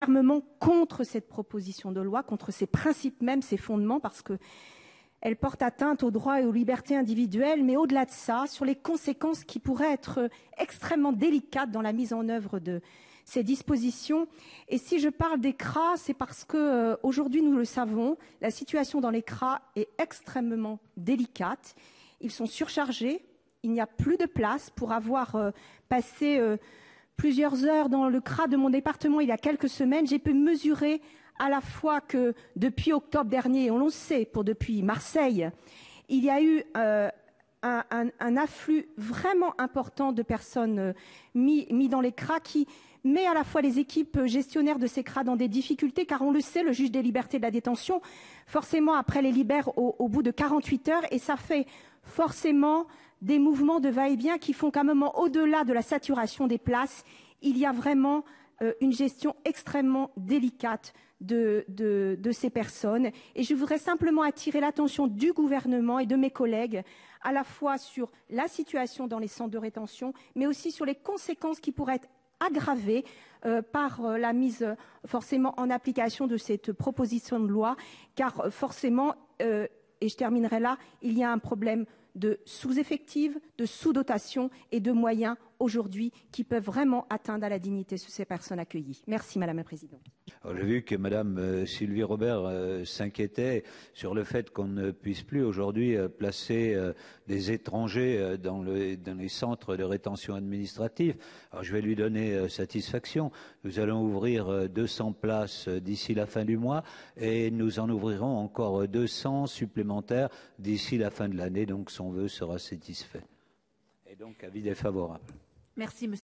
fermement contre cette proposition de loi, contre ses principes même, ses fondements, parce qu'elle porte atteinte aux droits et aux libertés individuelles, mais au-delà de ça, sur les conséquences qui pourraient être extrêmement délicates dans la mise en œuvre de ces dispositions. Et si je parle des CRA, c'est parce que aujourd'hui, nous le savons, la situation dans les CRA est extrêmement délicate. Ils sont surchargés, il n'y a plus de place pour avoir passé plusieurs heures dans le CRA de mon département il y a quelques semaines. J'ai pu mesurer à la fois que depuis octobre dernier, on le sait, depuis Marseille, il y a eu un afflux vraiment important de personnes mis dans les CRA qui met à la fois les équipes gestionnaires de ces CRA dans des difficultés, car on le sait, le juge des libertés de la détention, forcément après les libère au bout de 48 heures, et ça fait forcément des mouvements de va-et-vient qui font qu'à un moment, au-delà de la saturation des places, il y a vraiment une gestion extrêmement délicate de ces personnes. Et je voudrais simplement attirer l'attention du gouvernement et de mes collègues à la fois sur la situation dans les centres de rétention, mais aussi sur les conséquences qui pourraient être aggravées par la mise forcément en application de cette proposition de loi, car forcément, et je terminerai là, il y a un problème de sous-effectifs, de sous-dotation et de moyens aujourd'hui qui peuvent vraiment atteindre à la dignité de ces personnes accueillies. Merci Madame la Présidente. J'ai vu que Madame Sylvie Robert s'inquiétait sur le fait qu'on ne puisse plus aujourd'hui placer des étrangers dans les centres de rétention administrative. Alors je vais lui donner satisfaction. Nous allons ouvrir 200 places d'ici la fin du mois et nous en ouvrirons encore 200 supplémentaires d'ici la fin de l'année. Donc son vœu sera satisfait. Et donc avis défavorable. Merci, monsieur.